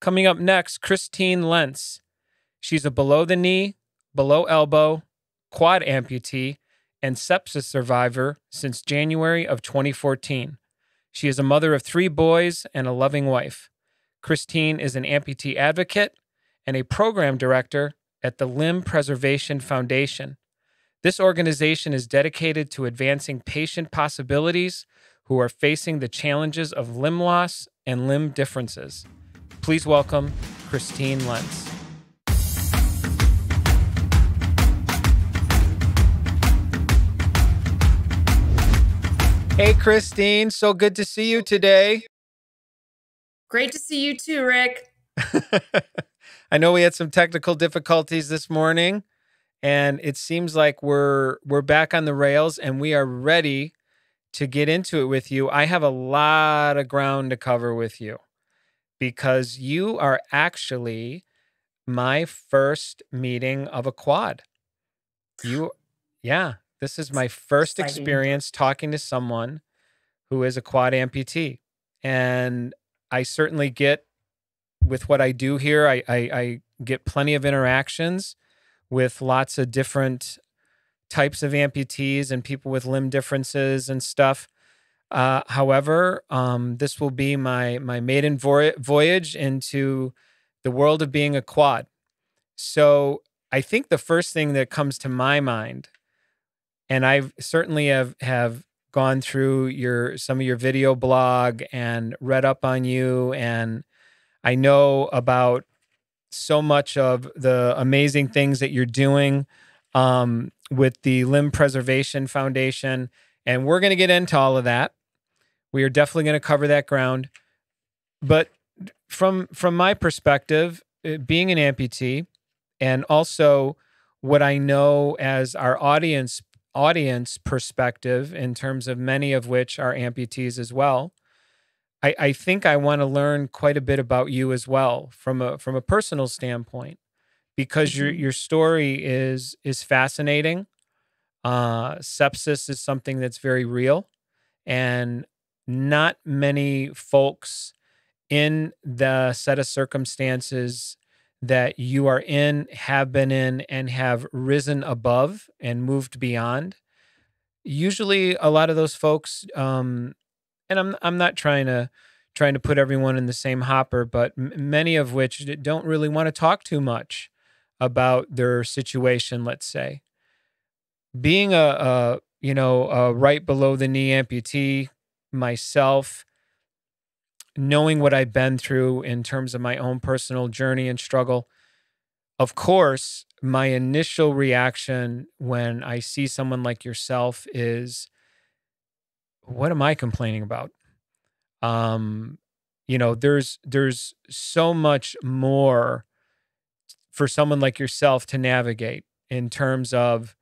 Coming up next, Christine Lentz. She's a below the knee, below elbow, quad amputee, and sepsis survivor since January of 2014. She is a mother of 3 boys and a loving wife. Christine is an amputee advocate and a program director at the Limb Preservation Foundation. This organization is dedicated to advancing patient possibilities who are facing the challenges of limb loss and limb differences. Please welcome Christine Lentz. Hey, Christine. So good to see you today. Great to see you too, Rick. I know we had some technical difficulties this morning, and it seems like we're back on the rails and we are ready to get into it with you. I have a lot of ground to cover with you because you are actually my first meeting of a quad. This is my first experience talking to someone who is a quad amputee. And I certainly get, with what I do here, I get plenty of interactions with lots of different types of amputees and people with limb differences and stuff. However, this will be my maiden voyage into the world of being a quad. So I think the first thing that comes to my mind, and I certainly have gone through some of your video blog and read up on you, and I know about so much of the amazing things that you're doing with the Limb Preservation Foundation, and we're going to get into all of that. We are definitely going to cover that ground. But from my perspective, being an amputee, and also what I know as our audience perspective, in terms of many of which are amputees as well, I think I want to learn quite a bit about you as well from a personal standpoint, because your story is fascinating. Sepsis is something that's very real, and not many folks in the set of circumstances that you are in, have been in, and have risen above and moved beyond. Usually a lot of those folks, and I'm not trying to put everyone in the same hopper, but many of which don't really want to talk too much about their situation, let's say. Being a right below the knee amputee myself, knowing what I've been through in terms of my own personal journey and struggle, of course, my initial reaction when I see someone like yourself is, what am I complaining about? There's so much more for someone like yourself to navigate in terms of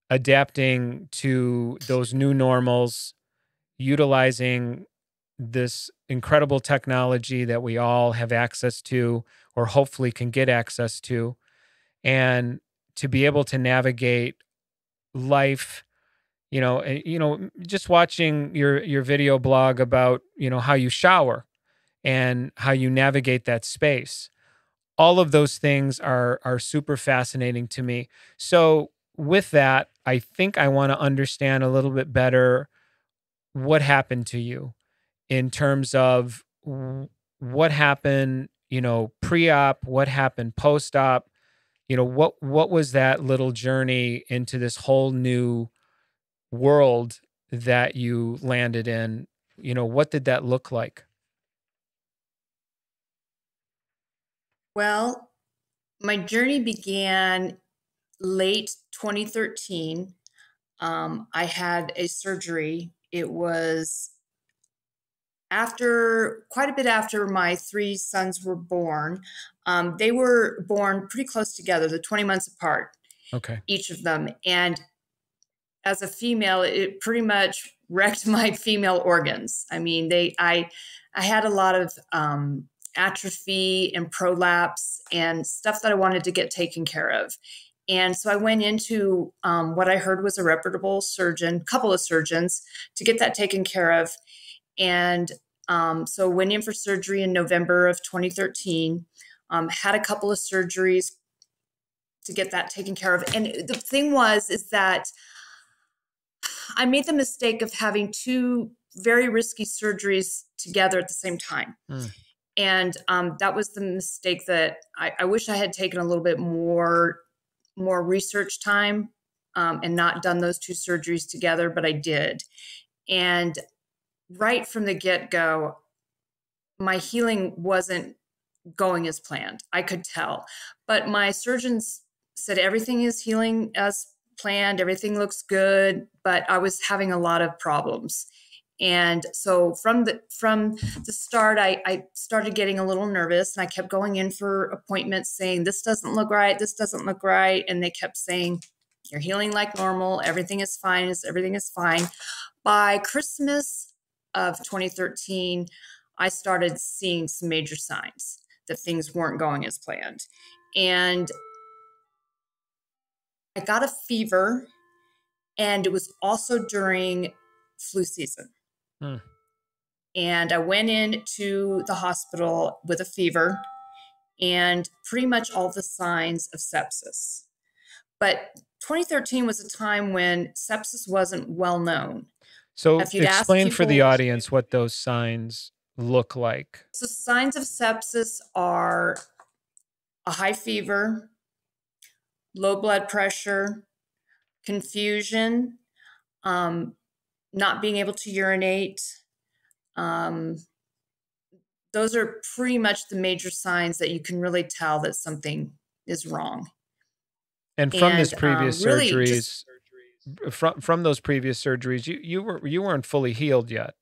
adapting to those new normals, utilizing this incredible technology that we all have access to, or hopefully can get access to, and to be able to navigate life. Just watching your video blog about, how you shower and how you navigate that space. All of those things are super fascinating to me. So with that, I think I want to understand a little bit better what happened to you in terms of what happened, pre-op, what happened post-op, what was that little journey into this whole new world that you landed in? What did that look like? Well, my journey began late 2013. I had a surgery. It was quite a bit after my 3 sons were born. They were born pretty close together, they're 20 months apart, each of them. And as a female, it pretty much wrecked my female organs. I mean, I had a lot of atrophy and prolapse and stuff that I wanted to get taken care of. And so I went into what I heard was a reputable surgeon, couple of surgeons, to get that taken care of. And So went in for surgery in November of 2013, had a couple of surgeries to get that taken care of. And the thing is that I made the mistake of having two very risky surgeries together at the same time. And that was the mistake that I wish I had taken a little bit more research time and not done those two surgeries together, but I did. And right from the get-go, my healing wasn't going as planned. I could tell. But my surgeons said everything is healing as planned. Everything looks good. But I was having a lot of problems. And so from the start, I started getting a little nervous, and I kept going in for appointments saying, this doesn't look right. This doesn't look right. And they kept saying, you're healing like normal. Everything is fine. Everything is fine. By Christmas of 2013, I started seeing some major signs that things weren't going as planned. And I got a fever, and it was also during flu season. And I went into the hospital with a fever and pretty much all the signs of sepsis. But 2013 was a time when sepsis wasn't well known. So explain for the audience what those signs look like. So signs of sepsis are a high fever, low blood pressure, confusion, not being able to urinate. Those are pretty much the major signs that you can really tell that something is wrong. And from these previous surgeries, from those previous surgeries, you weren't fully healed yet.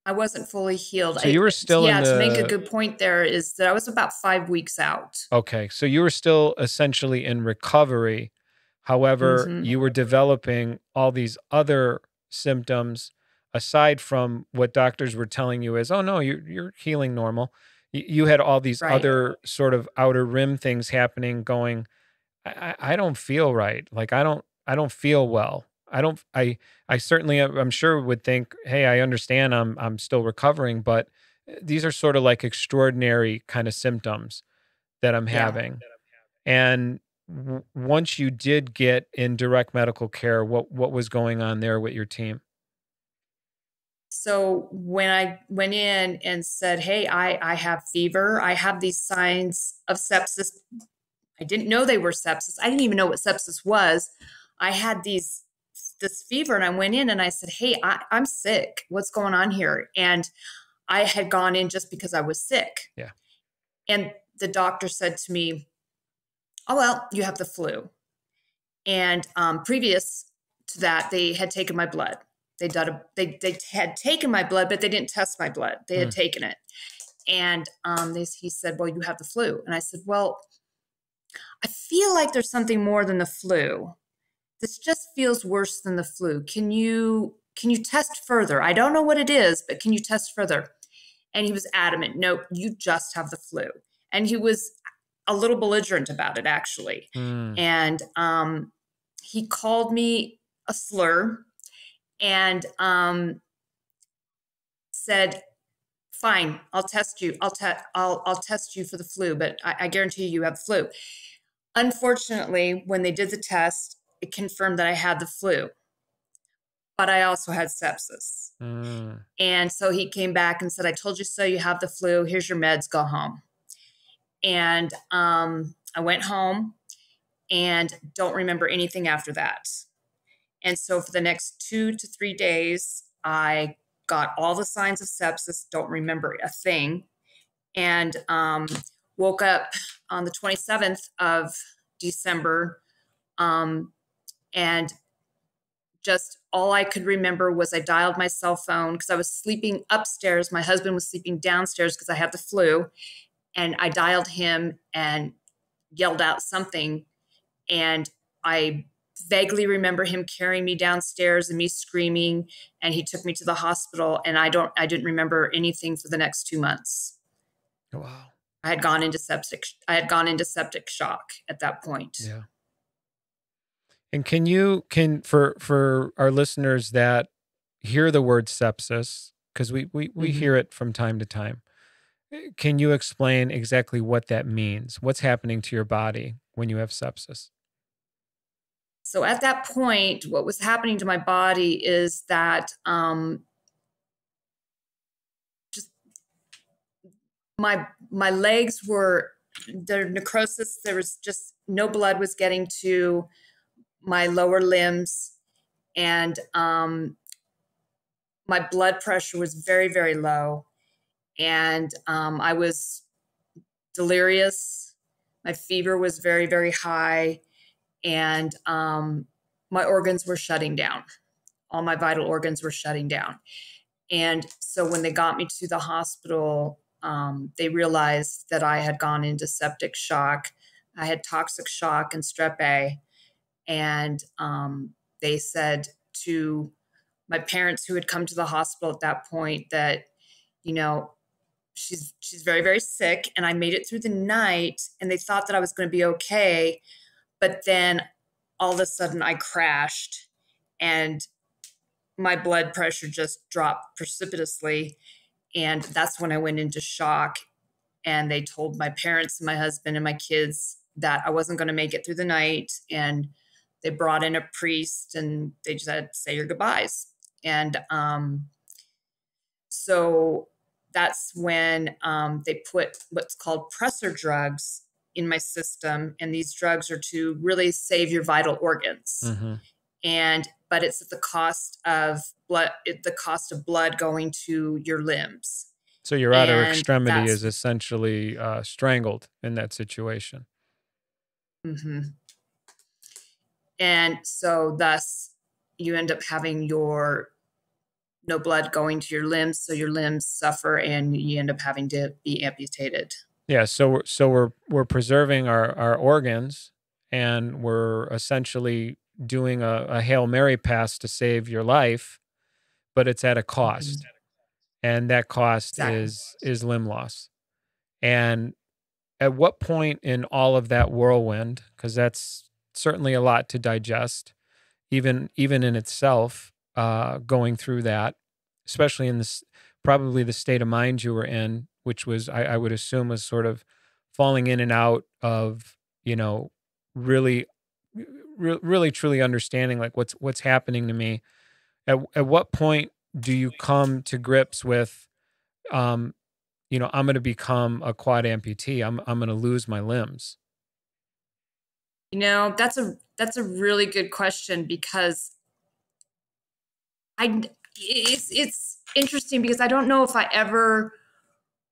I wasn't fully healed. So you were still to make a good point there is that I was about 5 weeks out. Okay. So you were still essentially in recovery. However, you were developing all these other symptoms aside from what doctors were telling you is, oh no, you're healing normal. You had all these other sort of outer rim things happening going, I don't feel right. Like I don't feel well. I certainly, I'm sure would think, hey, I understand I'm still recovering, but these are sort of like extraordinary kind of symptoms that I'm having. And once you did get in direct medical care, what was going on there with your team? So when I went in and said, hey, I have fever, I have these signs of sepsis. I didn't know they were sepsis. I didn't even know what sepsis was. I had this fever, and I went in and I said, hey, I'm sick. What's going on here? And I had gone in just because I was sick. Yeah. And the doctor said to me, oh, well, you have the flu. And previous to that, they had taken my blood. They had taken my blood, but they didn't test my blood. They had taken it. And he said, well, you have the flu. And I said, well, I feel like there's something more than the flu. This just feels worse than the flu. Can you test further? I don't know what it is, but can you test further? And he was adamant, nope, you just have the flu. And he was a little belligerent about it, actually. And he called me a slur and said, fine, I'll test you. I'll test you for the flu, but I guarantee you have the flu. Unfortunately, when they did the test, it confirmed that I had the flu, but I also had sepsis. And so he came back and said, I told you so, you have the flu. Here's your meds, go home. And I went home and don't remember anything after that. And so for the next 2 to 3 days, I got all the signs of sepsis, don't remember a thing, and woke up on the 27th of December, and just all I could remember was I dialed my cell phone because I was sleeping upstairs. My husband was sleeping downstairs because I had the flu, and I dialed him and yelled out something, and I vaguely remember him carrying me downstairs and me screaming, and he took me to the hospital, and I didn't remember anything for the next 2 months. Wow. I had gone into septic shock at that point. Yeah. And for our listeners that hear the word sepsis, because we hear it from time to time. Can you explain exactly what that means? What's happening to your body when you have sepsis? So at that point, what was happening to my body is that just my legs were, the necrosis, there was just no blood was getting to my lower limbs, and my blood pressure was very, very low, and I was delirious. My fever was very, very high, and my organs were shutting down. All my vital organs were shutting down. And so when they got me to the hospital, they realized that I had gone into septic shock. I had toxic shock and strep A. And they said to my parents, who had come to the hospital at that point, that, you know, she's very, very sick. And I made it through the night, and they thought that I was going to be okay. But then all of a sudden I crashed, and my blood pressure just dropped precipitously. And that's when I went into shock. And they told my parents and my husband and my kids that I wasn't going to make it through the night. And they brought in a priest, and they just said, say your goodbyes. And so that's when they put what's called pressor drugs in my system. And these drugs are to really save your vital organs. But it's at the cost of blood going to your limbs. So your outer extremity is essentially strangled in that situation. And so thus you end up having no blood going to your limbs. So your limbs suffer, and you end up having to be amputated. Yeah. So we're preserving our organs, and we're essentially doing a Hail Mary pass to save your life, but it's at a cost. And that cost is limb loss. And at what point in all of that whirlwind, because that's certainly a lot to digest, even in itself, going through that, especially in this, probably the state of mind you were in, which was, I would assume, was sort of falling in and out of, really truly understanding like what's happening to me. At what point do you come to grips with, I'm going to become a quad amputee. I'm going to lose my limbs? That's a really good question, because it's interesting, because I don't know if I ever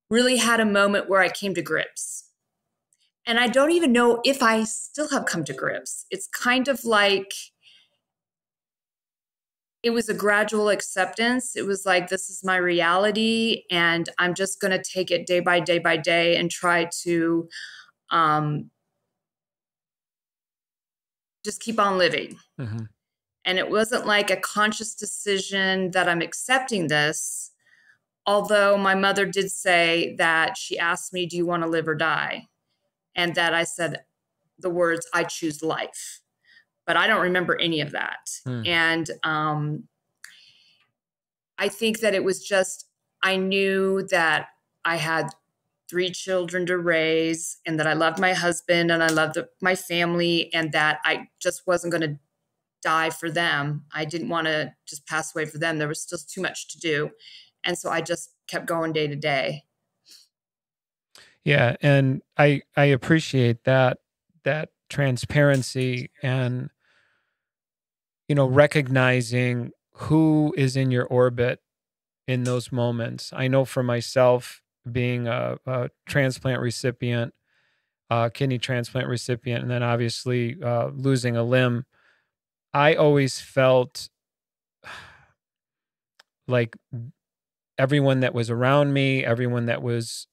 really had a moment where I came to grips. And I don't even know if I still have come to grips. It's kind of like it was a gradual acceptance. It was like, this is my reality, and I'm just going to take it day by day by day and try to just keep on living. And it wasn't like a conscious decision that I'm accepting this, although my mother did say that she asked me, do you want to live or die? And that I said the words, I choose life. But I don't remember any of that. And I think that it was just, I knew that I had 3 children to raise, and that I loved my husband, and I loved my family, and that I just wasn't going to die for them. I didn't want to just pass away for them. There was still too much to do. And so I just kept going day to day. Yeah. And I appreciate that transparency, and, recognizing who is in your orbit in those moments. I know for myself, being a transplant recipient, kidney transplant recipient, and then obviously losing a limb, I always felt like everyone that was around me, everyone that was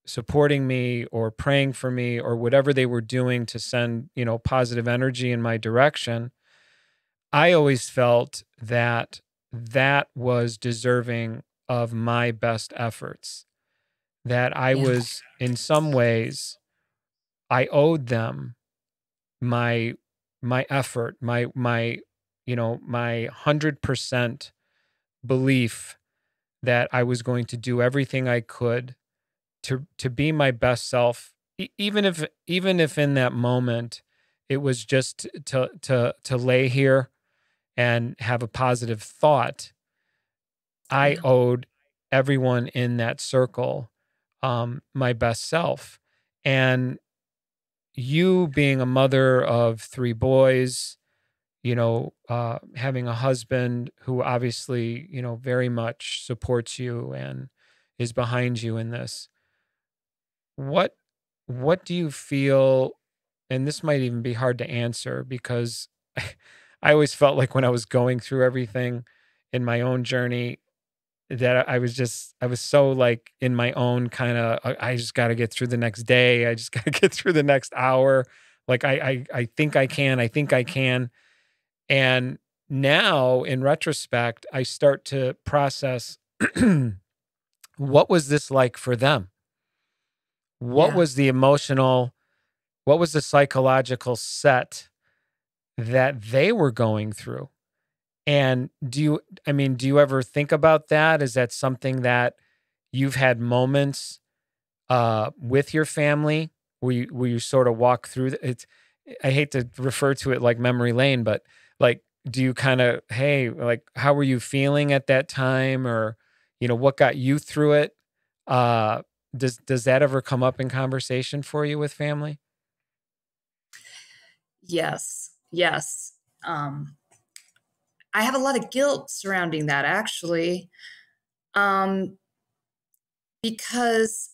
supporting me or praying for me or whatever they were doing to send, positive energy in my direction, I always felt that was deserving of my best efforts. That I was, in some ways, I owed them my effort, my 100% belief that I was going to do everything I could to be my best self, even if in that moment it was just to lay here and have a positive thought. I owed everyone in that circle my best self. And you being a mother of 3 boys, having a husband who obviously, very much supports you and is behind you in this. What do you feel, and this might even be hard to answer because I always felt like when I was going through everything in my own journey that I was so like in my own kind of, I just got to get through the next day. I just got to get through the next hour. Like I think I can. And now in retrospect, I start to process what was this like for them? What was the emotional, what was the psychological set that they were going through? And do you ever think about that? Is that something that you've had moments with your family where you sort of walk through it? I hate to refer to it like memory lane, but like, do you kind of, hey, like, how were you feeling at that time? Or, what got you through it? Does that ever come up in conversation for you with family? Yes. I have a lot of guilt surrounding that, actually, because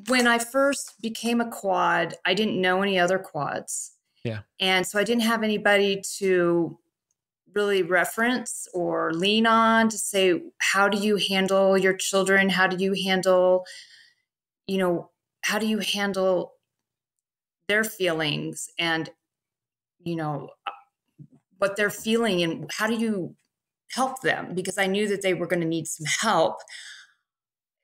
when I first became a quad, I didn't know any other quads. Yeah. And so I didn't have anybody to really reference or lean on to say, how do you handle your children? How do you handle, their feelings and, what they're feeling and how do you help them? Because I knew that they were going to need some help.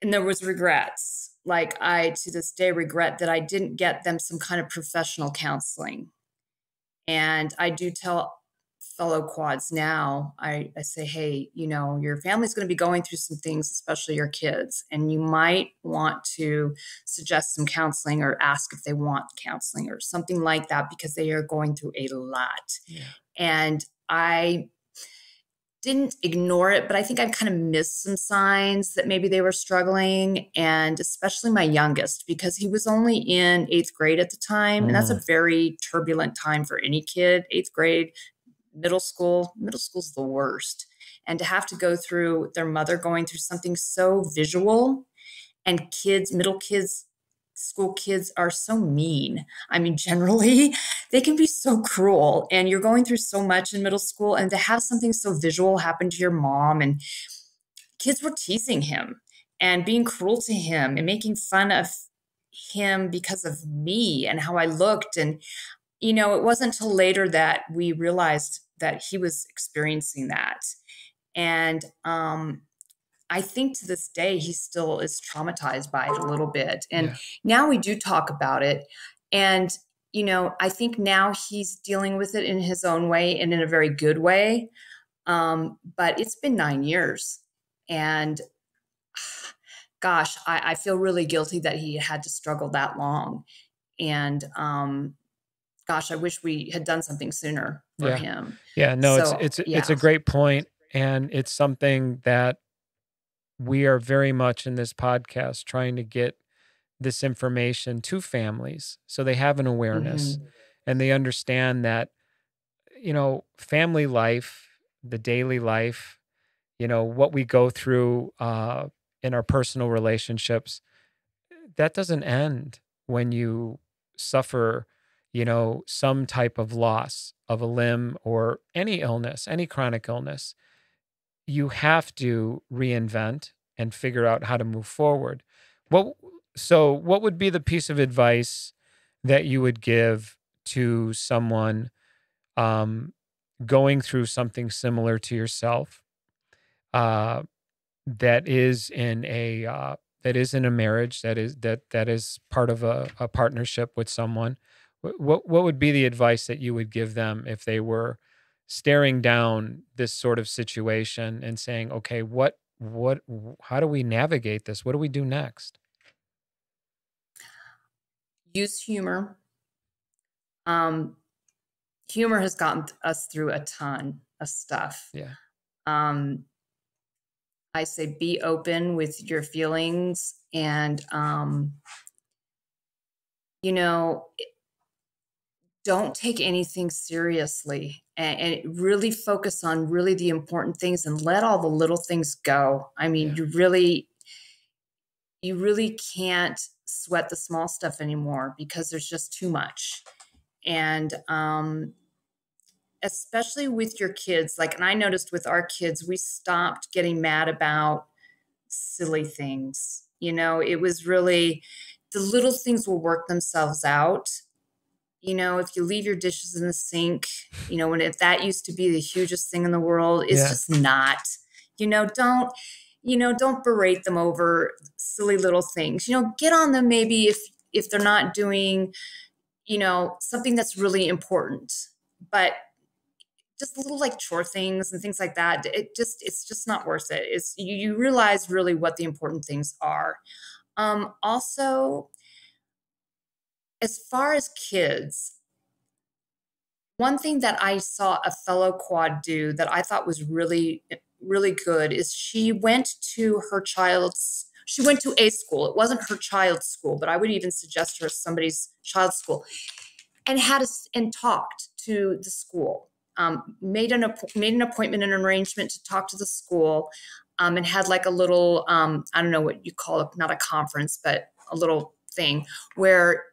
And there was regrets. Like I, to this day, regret that I didn't get them some kind of professional counseling. And I do tell fellow quads now, I say, hey, your family's going to be going through some things, especially your kids, and you might want to suggest some counseling or ask if they want counseling or something like that, because they are going through a lot. Yeah. And I didn't ignore it, but I think I've kind of missed some signs that maybe they were struggling, and especially my youngest, because he was only in 8th grade at the time. And that's a very turbulent time for any kid. 8th grade, middle school's the worst. And to have to go through their mother going through something so visual, and school kids are so mean. I mean, generally, they can be so cruel, and you're going through so much in middle school, and to have something so visual happen to your mom, and kids were teasing him and being cruel to him and making fun of him because of me and how I looked. And, it wasn't until later that we realized that he was experiencing that. And, I think to this day, he still is traumatized by it a little bit. And now we do talk about it. And, I think now he's dealing with it in his own way and in a very good way. But it's been 9 years. And gosh, I feel really guilty that he had to struggle that long. And gosh, I wish we had done something sooner for him. Yeah, no, so, it's a great point. And it's something that we are very much in this podcast trying to get this information to families so they have an awareness and they understand that, family life, the daily life, what we go through in our personal relationships, that doesn't end when you suffer, some type of loss of a limb or any illness, any chronic illness. You have to reinvent and figure out how to move forward. So what would be the piece of advice that you would give to someone going through something similar to yourself that is in a marriage, that is part of a partnership with someone? What would be the advice that you would give them if they were staring down this sort of situation and saying, okay, what how do we navigate this? What do we do next? Use humor. Humor has gotten us through a ton of stuff. Yeah. I say be open with your feelings and, you know, don't take anything seriously and really focus on really the important things and let all the little things go. I mean, you really can't sweat the small stuff anymore because there's just too much. And, especially with your kids, like, and I noticed with our kids, we stopped getting mad about silly things. You know, it was really the little things will work themselves out. You know, if you leave your dishes in the sink, you know, if that used to be the hugest thing in the world, it's just not. You know, don't berate them over silly little things. You know, get on them maybe if they're not doing, you know, something that's really important. But just little like chore things and things like that, it's just not worth it. It's you realize really what the important things are. Also, as far as kids, one thing that I saw a fellow quad do that I thought was really, really good is she went to a school. It wasn't her child's school, but I would even suggest her somebody's child's school, and talked to the school. Made an appointment and an arrangement to talk to the school, and had like a little, I don't know what you call it, not a conference, but a little thing where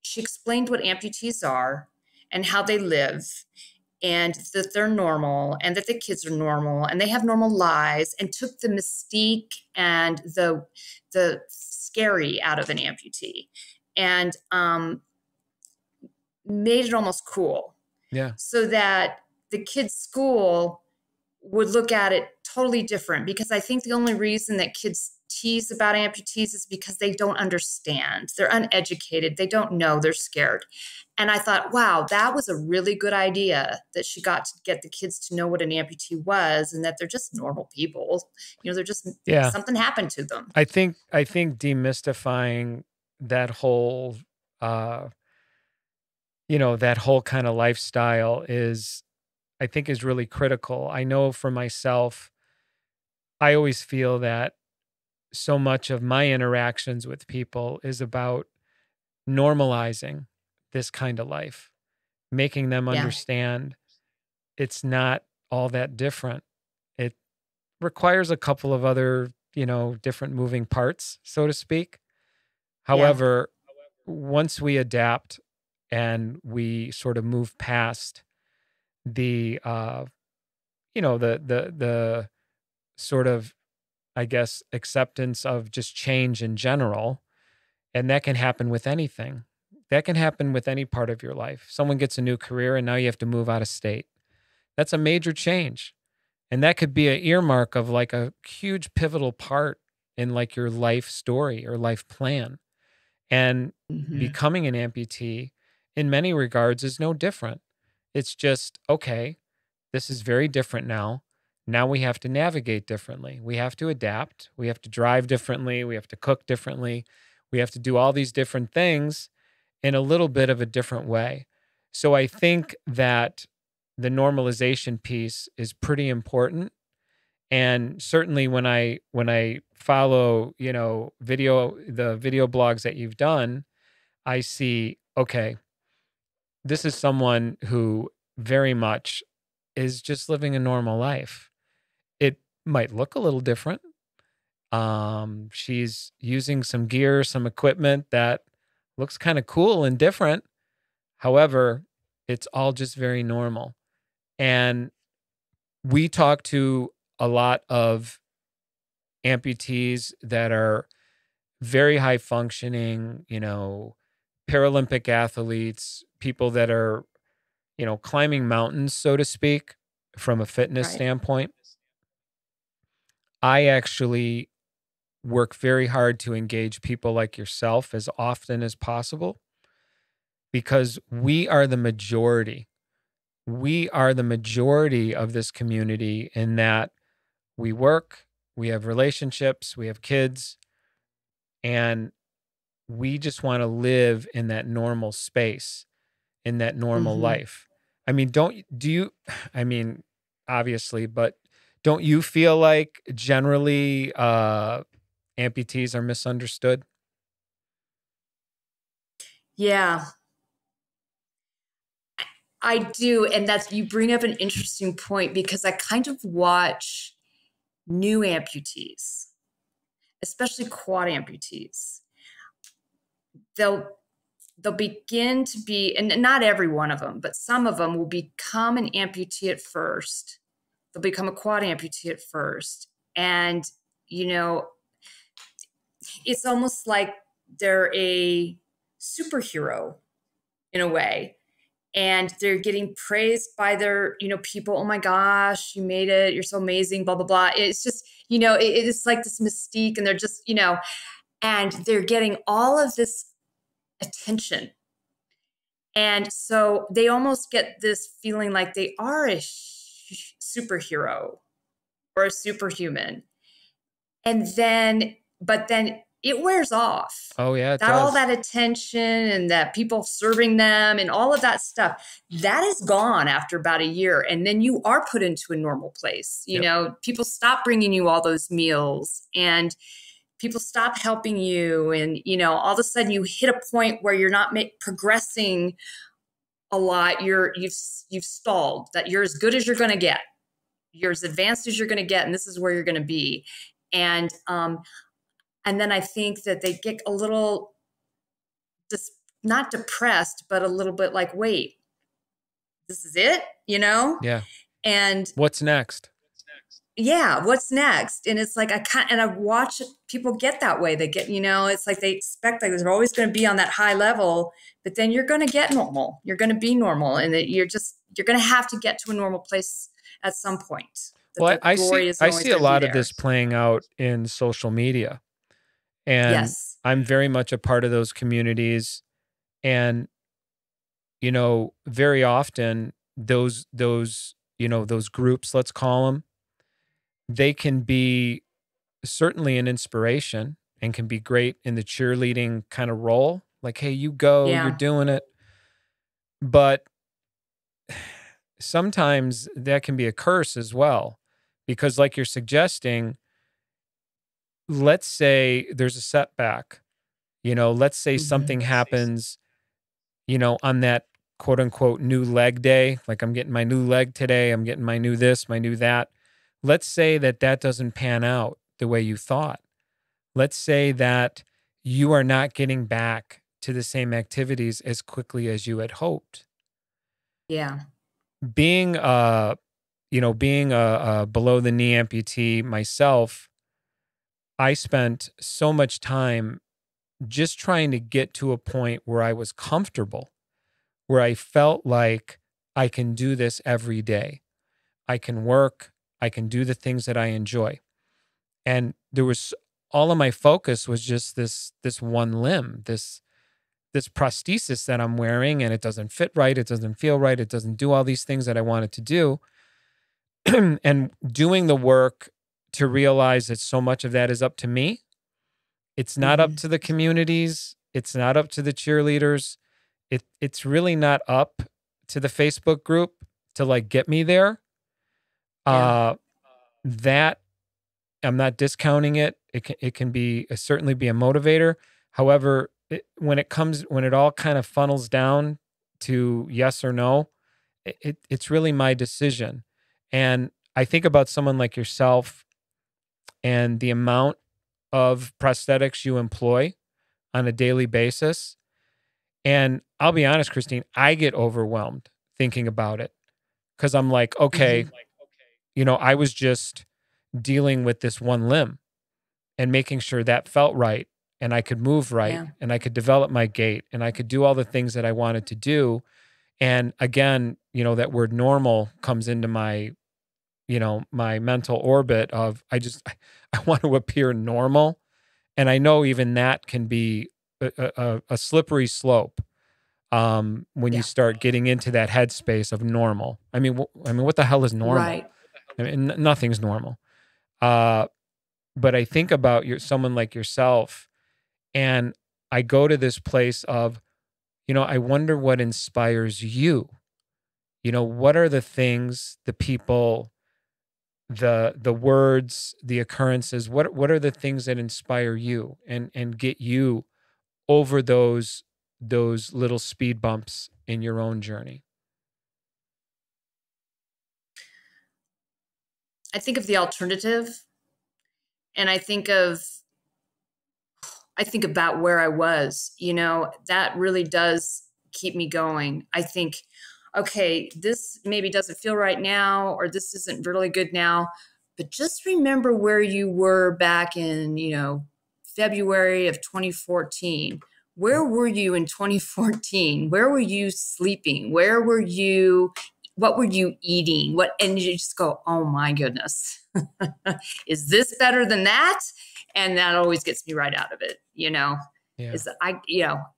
she explained what amputees are and how they live and that they're normal and that the kids are normal and they have normal lives, and took the mystique and the scary out of an amputee and made it almost cool. Yeah. So that the kids' school would look at it totally different, because I think the only reason that kids tease about amputees is because they don't understand. They're uneducated. They don't know. They're scared. And I thought, wow, that was a really good idea, that she got to get the kids to know what an amputee was and that they're just normal people. You know, they're just, something happened to them. I think demystifying that whole, that whole kind of lifestyle is really critical. I know for myself, I always feel that so much of my interactions with people is about normalizing this kind of life, making them understand it's not all that different. It requires a couple of other, different moving parts, so to speak. However, once we adapt and we sort of move past the, the sort of, I guess, acceptance of just change in general, and that can happen with anything. That can happen with any part of your life. Someone gets a new career and now you have to move out of state. That's a major change. And that could be an earmark of like a huge pivotal part in like your life story or life plan. And becoming an amputee in many regards is no different. It's just, okay, this is very different now. Now we have to navigate differently. We have to adapt. We have to drive differently. We have to cook differently. We have to do all these different things in a little bit of a different way. So I think that the normalization piece is pretty important. And certainly when I follow, the video blogs that you've done, I see, okay, this is someone who very much is just living a normal life. It might look a little different. She's using some gear, some equipment that looks kind of cool and different. However, it's all just very normal. And we talk to a lot of amputees that are very high functioning, Paralympic athletes, people that are, climbing mountains, so to speak, from a fitness standpoint. I actually work very hard to engage people like yourself as often as possible, because we are the majority. We are the majority of this community in that we work, we have relationships, we have kids, and we just want to live in that normal space, in that normal life. I mean, I mean, obviously, but don't you feel like generally amputees are misunderstood? Yeah, I do. And you bring up an interesting point, because I kind of watch new amputees, especially quad amputees. They'll begin to be, and not every one of them, but some of them will become an amputee at first. They'll become a quad amputee at first. And, it's almost like they're a superhero in a way. And they're getting praised by their, people. Oh my gosh, you made it. You're so amazing, blah, blah, blah. It's just, it's like this mystique, and they're just, and they're getting all of this attention. And so they almost get this feeling like they are a superhero or a superhuman. But then it wears off. Oh yeah, all that attention and that people serving them and all of that stuff, that is gone after about a year. And then you are put into a normal place. People stop bringing you all those meals, and people stop helping you. And, all of a sudden you hit a point where you're not progressing a lot. You've stalled, that you're as good as you're going to get. You're as advanced as you're going to get. And this is where you're going to be. And then I think that they get a little, not depressed, but a little bit like, wait, this is it, Yeah. And what's next? Yeah, what's next? And it's like, I watch people get that way. They get, it's like they expect like they're always going to be on that high level, but then you're going to get normal. You're going to be normal, and that you're going to have to get to a normal place at some point. Well, I see a lot of this playing out in social media. And yes, I'm very much a part of those communities. And, very often those groups, let's call them, they can be certainly an inspiration and can be great in the cheerleading kind of role. Like, hey, you go, you're doing it. But sometimes that can be a curse as well, because like you're suggesting, let's say there's a setback, let's say something happens, on that quote unquote new leg day, like I'm getting my new leg today, I'm getting my new this, my new that. Let's say that doesn't pan out the way you thought. Let's say that you are not getting back to the same activities as quickly as you had hoped. Yeah. Being a below the knee amputee myself, I spent so much time just trying to get to a point where I was comfortable, where I felt like I can do this every day. I can work, I can do the things that I enjoy. And there was, all of my focus was just this one limb, this prosthesis that I'm wearing, and it doesn't fit right, it doesn't feel right, it doesn't do all these things that I want it to do. And doing the work to realize that so much of that is up to me. It's not up to the communities. It's not up to the cheerleaders. It's really not up to the Facebook group to like get me there. That I'm not discounting it. It can be certainly be a motivator. However, when it all kind of funnels down to yes or no, it's really my decision. And I think about someone like yourself and the amount of prosthetics you employ on a daily basis. And I'll be honest, Christine, I get overwhelmed thinking about it, because I'm like, okay, I was just dealing with this one limb and making sure that felt right, and I could move right, and I could develop my gait, and I could do all the things that I wanted to do. And again, that word normal comes into my my mental orbit of I want to appear normal. And I know even that can be a slippery slope when you start getting into that headspace of normal. I mean, what the hell is normal? Right. I mean, nothing's normal. But I think about someone like yourself, and I go to this place of, I wonder what inspires you. What are the things, the people, the words, the occurrences, what are the things that inspire you and get you over those little speed bumps in your own journey? I think of the alternative, and I think about where I was, that really does keep me going. I think, okay, this maybe doesn't feel right now, or this isn't really good now, but just remember where you were back in, February of 2014. Where were you in 2014? Where were you sleeping? What were you eating? And you just go, oh my goodness, is this better than that? And that always gets me right out of it, Yeah.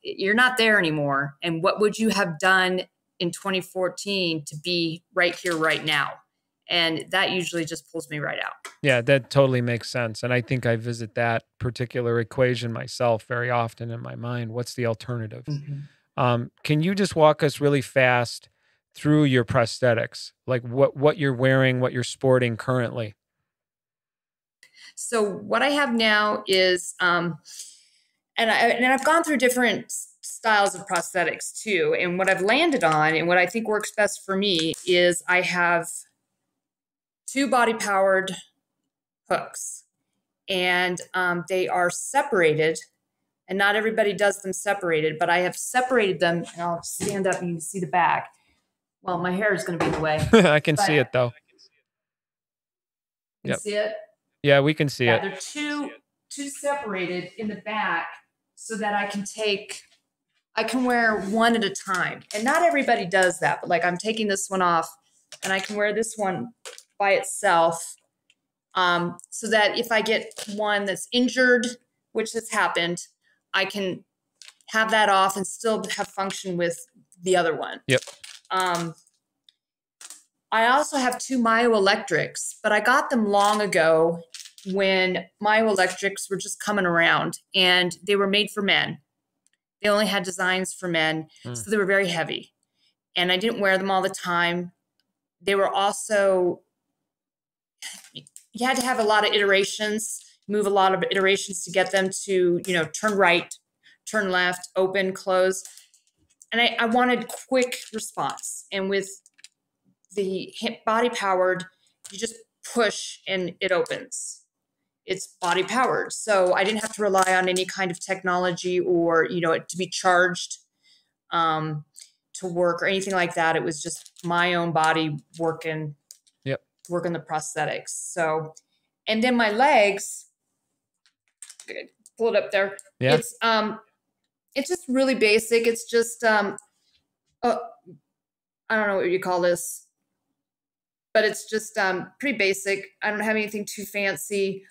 You're not there anymore. And what would you have done in 2014 to be right here, right now? And that usually just pulls me right out. Yeah, that totally makes sense. And I think I visit that particular equation myself very often in my mind. What's the alternative? Mm-hmm. Can you just walk us really fast through your prosthetics, like what you're wearing, what you're sporting currently? So what I have now is, and I've gone through different styles of prosthetics too. And what I've landed on and what I think works best for me is I have 2 body-powered hooks, and they are separated, and not everybody does them separated, but I have separated them, and I'll stand up and you can see the back. Well, my hair is going to be in the way. I can see it though. You can see it? Yeah, we can see it. They're two separated in the back so that I can wear one at a time. And not everybody does that, but like I'm taking this one off and I can wear this one by itself, so that if I get one that's injured, which has happened, I can have that off and still have function with the other one. Yep. I also have 2 myoelectrics, but I got them long ago when myoelectrics were just coming around, and they were made for men. They only had designs for men, so they were very heavy, and I didn't wear them all the time. They were also, you had to have a lot of iterations, move a lot of iterations to get them to, turn right, turn left, open, close. And I wanted quick response. And with the body powered, you just push and it opens. It's body powered. So I didn't have to rely on any kind of technology or, it to be charged to work or anything like that. It was just my own body working the prosthetics. So, and then my legs, pull it up there. Yeah. It's just really basic. It's just, I don't know what you call this, but it's just pretty basic. I don't have anything too fancy.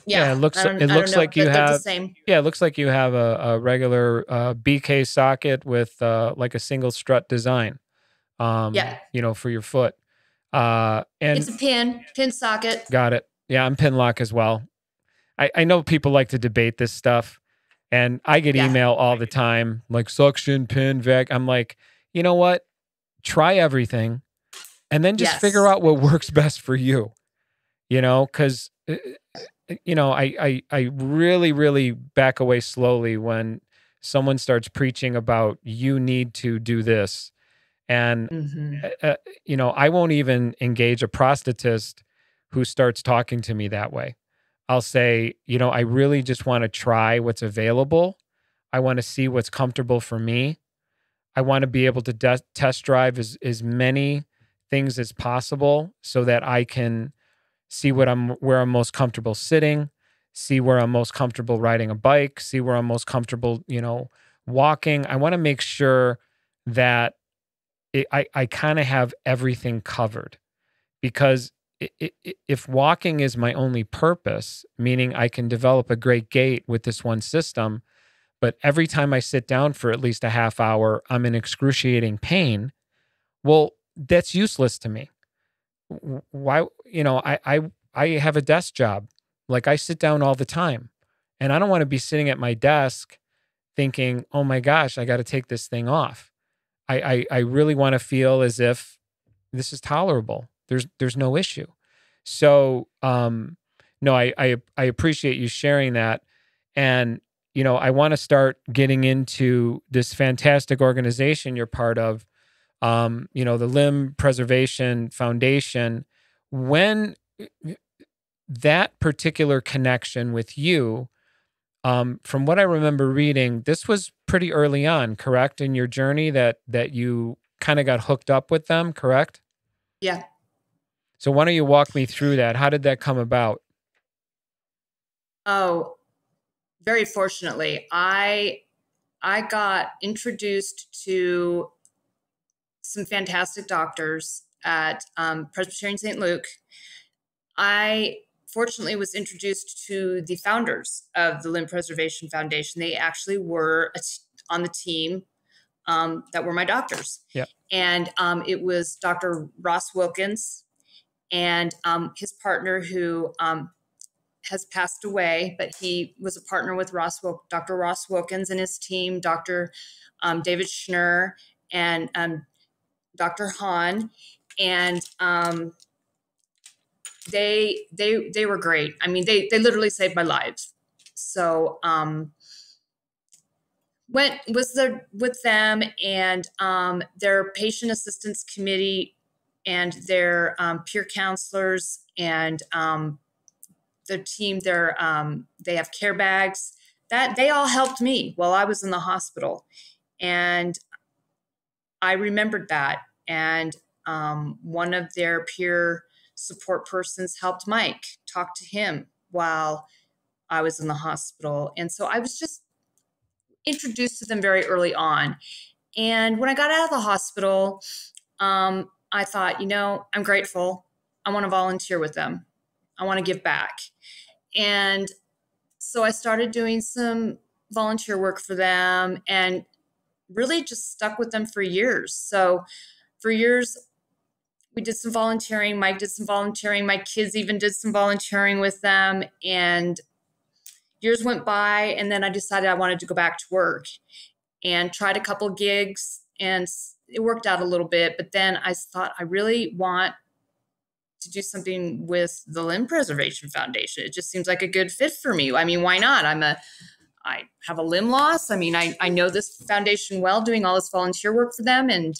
It looks like you have a regular BK socket with like a single strut design. For your foot. And it's a pin socket. Got it. Yeah, I'm pin lock as well. I know people like to debate this stuff, and I get email all the time, like suction, pin, vac. I'm like, you know what? Try everything, and then just figure out what works best for you. Because I really, really back away slowly when someone starts preaching about you need to do this. And, I won't even engage a prosthetist who starts talking to me that way. I'll say, I really just want to try what's available. I want to see what's comfortable for me. I want to be able to test drive as many things as possible so that I can see where I'm most comfortable sitting, see where I'm most comfortable riding a bike, see where I'm most comfortable, walking. I want to make sure that I kind of have everything covered, because if walking is my only purpose, meaning I can develop a great gait with this one system, but every time I sit down for at least a half hour, I'm in excruciating pain. Well, that's useless to me. Why? I have a desk job. Like I sit down all the time, and I don't want to be sitting at my desk thinking, oh my gosh, I got to take this thing off. I really want to feel as if this is tolerable. There's no issue. So, no, I appreciate you sharing that. And, I want to start getting into this fantastic organization you're part of, the Limb Preservation Foundation. When that particular connection with you, from what I remember reading, this was pretty early on, correct, in your journey that you kind of got hooked up with them, correct? Yeah. So why don't you walk me through that? How did that come about? Oh, very fortunately, I got introduced to some fantastic doctors at Presbyterian St. Luke. I fortunately was introduced to the founders of the Limb Preservation Foundation. They actually were on the team that were my doctors. Yeah. And it was Dr. Ross Wilkins and his partner who has passed away, but he was a partner with Dr. Ross Wilkins and his team, Dr. David Schnurr and Dr. Hahn. And they were great. I mean, they literally saved my life. So was there with them and their patient assistance committee and their peer counselors and the team, they have care bags that they all helped me while I was in the hospital. And I remembered that. And one of their peer support persons helped Mike talk to him while I was in the hospital. And so I was just introduced to them very early on. And when I got out of the hospital, I thought, I'm grateful. I want to volunteer with them. I want to give back. And so I started doing some volunteer work for them and really just stuck with them for years. So for years, we did some volunteering. Mike did some volunteering. My kids even did some volunteering with them. And years went by, and then I decided I wanted to go back to work and tried a couple gigs, and it worked out a little bit. But then I thought, I really want to do something with the Limb Preservation Foundation. It just seems like a good fit for me. I mean, why not? I have a limb loss. I mean, I know this foundation well, doing all this volunteer work for them, and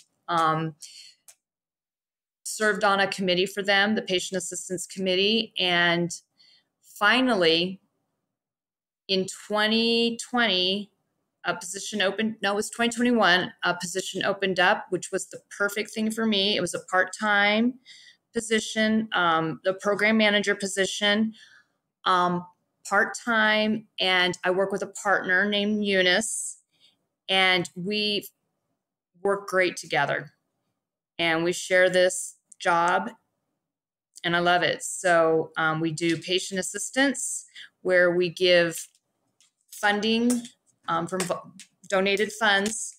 served on a committee for them, the Patient Assistance Committee. And finally, in 2020, a position opened. No, it was 2021. A position opened up, which was the perfect thing for me. It was a part-time position, the program manager position, part-time. And I work with a partner named Eunice, and we work great together. And we share this job, and I love it. So we do patient assistance, where we give funding from donated funds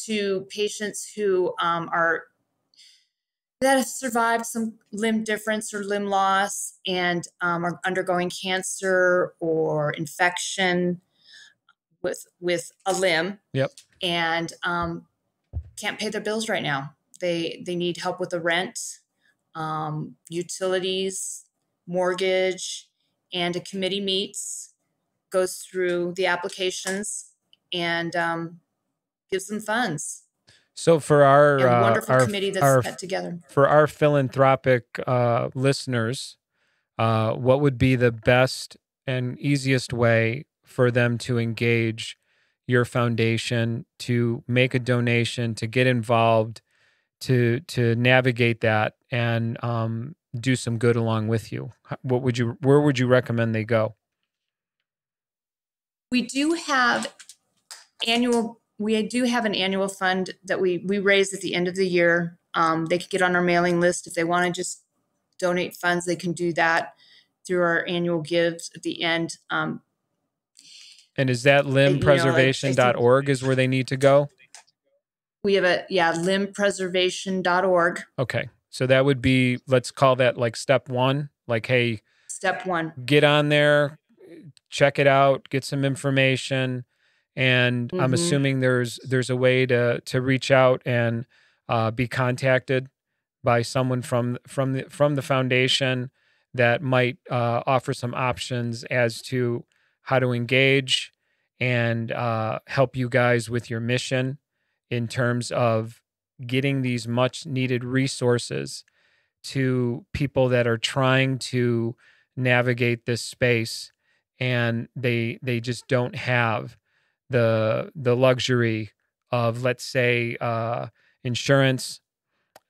to patients who that have survived some limb difference or limb loss and are undergoing cancer or infection with a limb. Yep. And can't pay their bills right now. They need help with the rent, utilities, mortgage, and a committee meets, goes through the applications, and gives them funds. So for our wonderful committee that's put together. For our philanthropic listeners, what would be the best and easiest way for them to engage your foundation, to make a donation, to get involved, to navigate that, and do some good along with you? Where would you recommend they go? We do have an annual fund that we raise at the end of the year. They can get on our mailing list. If they want to just donate funds, they can do that through our annual gives at the end. And is that limbpreservation.org is where they need to go? We have limbpreservation.org. Okay. So that would be, let's call that like step one. Like, hey, step one. Get on there, check it out, get some information. And I'm assuming there's a way to reach out and be contacted by someone from the foundation that might offer some options as to how to engage and help you guys with your mission in terms of getting these much needed resources to people that are trying to navigate this space, and they just don't have the luxury of, let's say, insurance.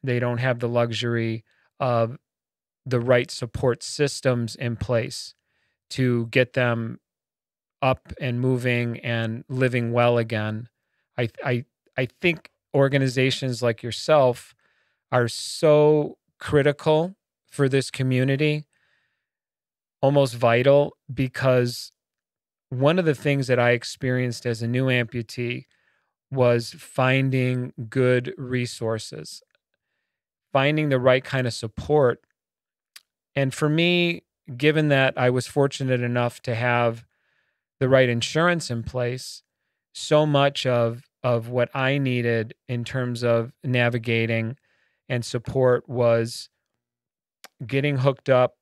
They don't have the luxury of the right support systems in place to get them up and moving and living well again. I think organizations like yourself are so critical for this community, almost vital, because one of the things that I experienced as a new amputee was finding good resources, finding the right kind of support. And for me, given that I was fortunate enough to have the right insurance in place, so much of what I needed in terms of navigating and support was getting hooked up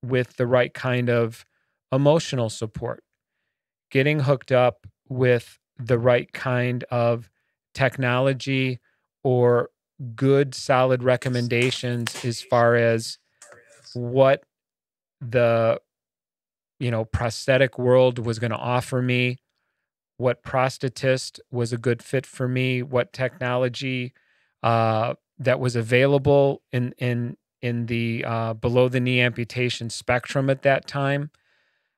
with the right kind of emotional support, getting hooked up with the right kind of technology or good, solid recommendations as far as what the prosthetic world was going to offer me, what prosthetist was a good fit for me, what technology that was available in the below the knee amputation spectrum at that time.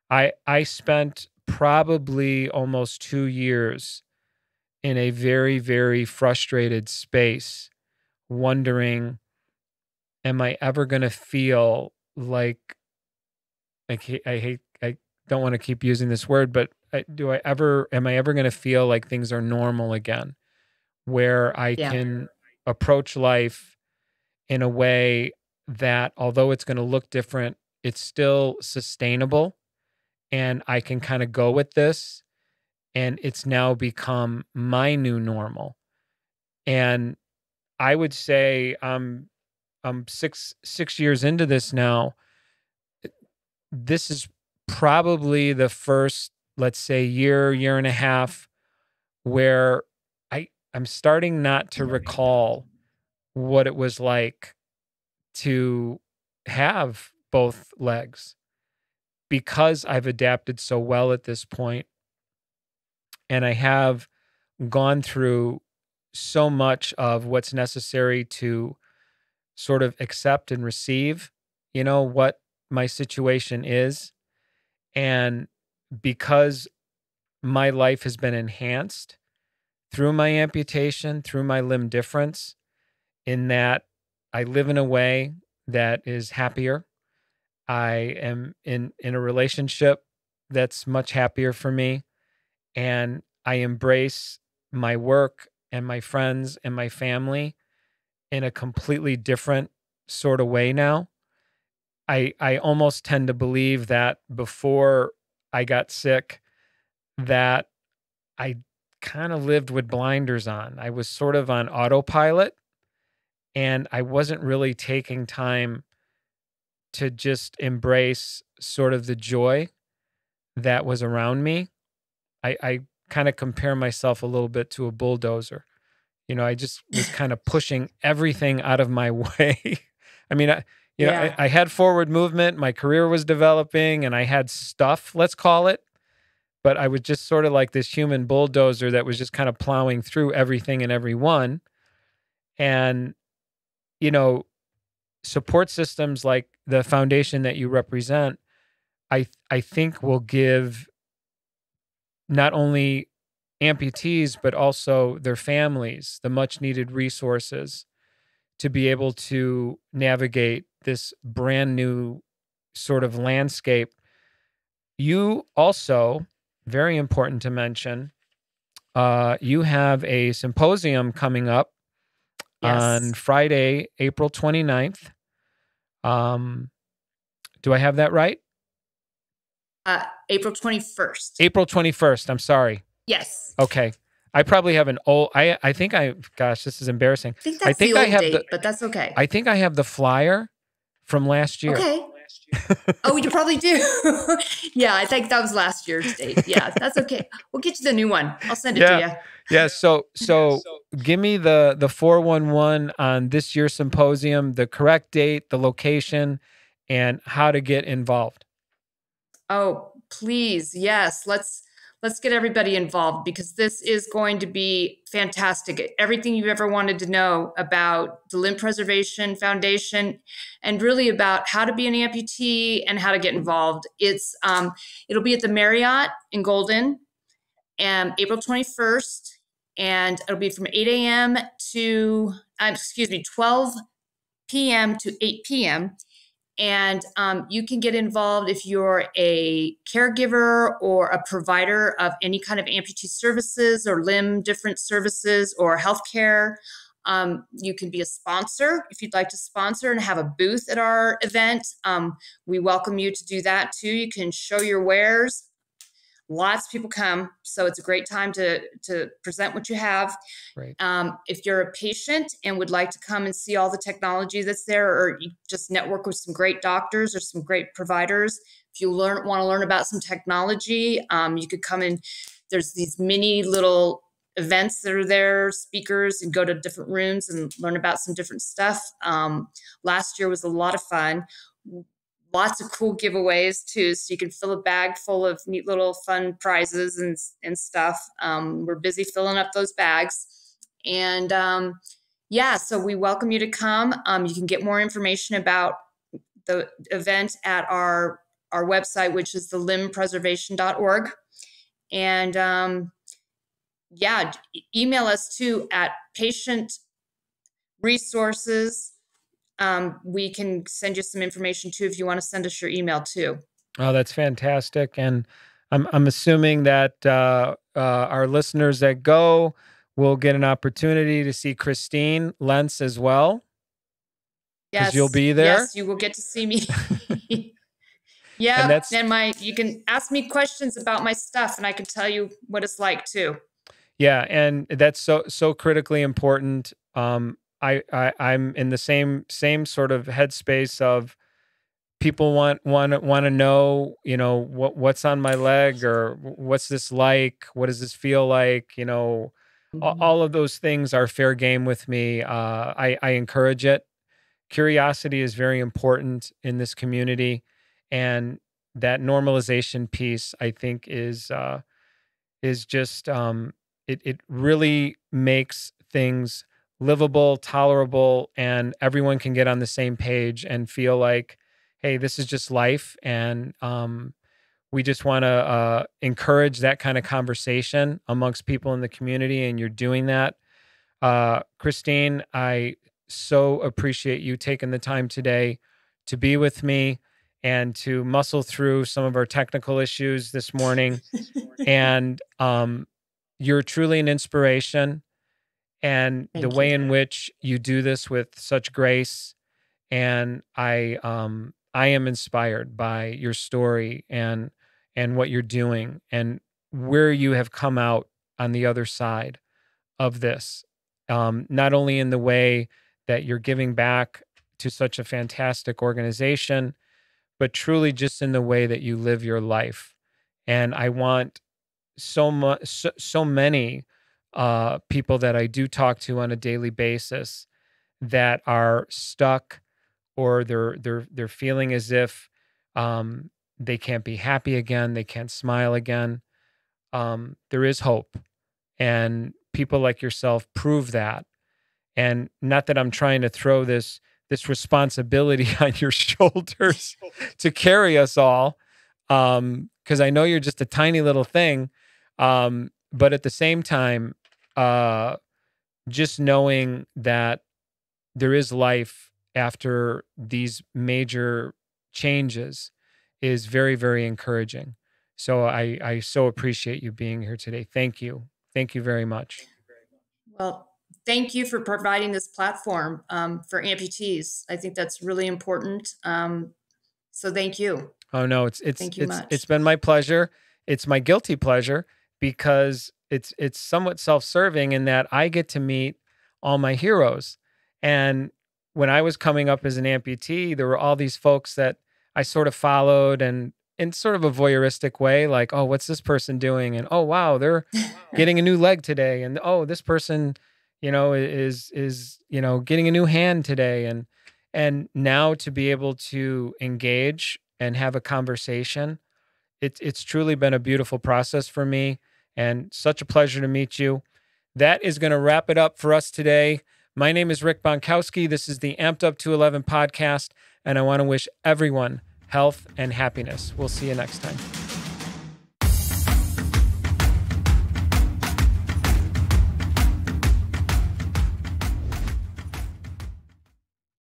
I spent probably almost 2 years in a very, very frustrated space, wondering, am I ever going to feel like I don't want to keep using this word, but am I ever going to feel like things are normal again, where I can approach life in a way that, although it's going to look different, it's still sustainable, and I can kind of go with this, and it's now become my new normal. And I would say I'm 6 years into this now. This is probably the first, let's say, year and a half where I'm starting not to recall what it was like to have both legs, because I've adapted so well at this point, and I have gone through so much of what's necessary to sort of accept and receive, what my situation is. And because my life has been enhanced through my amputation, through my limb difference, in that I live in a way that is happier. I am in a relationship that's much happier for me. And I embrace my work and my friends and my family in a completely different sort of way now. I almost tend to believe that before I got sick, that I kind of lived with blinders on. I was sort of on autopilot, and I wasn't really taking time to just embrace sort of the joy that was around me. I kind of compare myself a little bit to a bulldozer. I just was kind of pushing everything out of my way. I mean, I had forward movement, my career was developing, and I had stuff, let's call it, but I was just sort of like this human bulldozer that was just kind of plowing through everything and everyone. And, support systems like the foundation that you represent, I think will give not only amputees, but also their families the much needed resources to be able to navigate this brand new sort of landscape. You also, very important to mention, you have a symposium coming up on Friday, April 29th. Do I have that right? April 21st. April 21st. I'm sorry. Yes. Okay. I probably have an old, gosh, this is embarrassing. I think I have the old date, but that's okay. I think I have the flyer from last year. Okay. Oh, you probably do. Yeah, I think that was last year's date. Yeah, that's okay. We'll get you the new one. I'll send it to you. Yeah. So give me the 411 on this year's symposium, the correct date, the location, and how to get involved. Oh, please. Yes. Let's get everybody involved, because this is going to be fantastic. Everything you've ever wanted to know about the Limb Preservation Foundation, and really about how to be an amputee and how to get involved. It'll be at the Marriott in Golden, and April 21st, and it'll be from 8 a.m. to 12 p.m. to 8 p.m. And you can get involved if you're a caregiver or a provider of any kind of amputee services or limb different services or healthcare. You can be a sponsor if you'd like to sponsor and have a booth at our event. We welcome you to do that too. You can show your wares. Lots of people come, so it's a great time to present what you have. Right. If you're a patient and would like to come and see all the technology that's there, or you just network with some great doctors or some great providers, if you want to learn about some technology, you could come in. There's these mini little events that are there, speakers, and go to different rooms and learn about some different stuff. Last year was a lot of fun. Lots of cool giveaways too, so you can fill a bag full of neat little fun prizes and stuff. We're busy filling up those bags, and so we welcome you to come. You can get more information about the event at our website, which is thelimbpreservation.org, and email us too at patient resources. We can send you some information too if you want to send us your email too. Oh, that's fantastic. And I'm assuming that our listeners that go will get an opportunity to see Christine Lentz as well. Yes, you'll be there. Yes, you will get to see me. Yeah, and you can ask me questions about my stuff, and I can tell you what it's like too. Yeah, and that's so critically important. I'm in the same sort of headspace of people want to know, what's on my leg, or what's this like? What does this feel like? All of those things are fair game with me. I encourage it. Curiosity is very important in this community, and that normalization piece, I think, is just it really makes things livable, tolerable, and everyone can get on the same page and feel like, hey, this is just life. And we just want to encourage that kind of conversation amongst people in the community, and you're doing that. Christine, I so appreciate you taking the time today to be with me and to muscle through some of our technical issues this morning. And you're truly an inspiration. And the way in which you do this with such grace, and I am inspired by your story and what you're doing and where you have come out on the other side of this. Not only in the way that you're giving back to such a fantastic organization, but truly just in the way that you live your life. And I want so many people that I do talk to on a daily basis that are stuck, or they're feeling as if they can't be happy again, they can't smile again. There is hope, and people like yourself prove that. And not that I'm trying to throw this responsibility on your shoulders to carry us all, because I know you're just a tiny little thing. But at the same time, just knowing that there is life after these major changes is very, very encouraging. So I so appreciate you being here today. Thank you. Thank you very much. Well, thank you for providing this platform for amputees. I think that's really important. So thank you. Oh no, Thank you much. It's been my pleasure. It's my guilty pleasure because it's somewhat self-serving in that I get to meet all my heroes. And when I was coming up as an amputee, there were all these folks that I sort of followed and in sort of a voyeuristic way, like, oh, what's this person doing? And oh, wow, they're getting a new leg today. And oh, this person, is getting a new hand today. And now to be able to engage and have a conversation, it's truly been a beautiful process for me and such a pleasure to meet you. That is going to wrap it up for us today. My name is Rick Bontkowski. This is the Amp'd UP211 podcast, and I want to wish everyone health and happiness. We'll see you next time.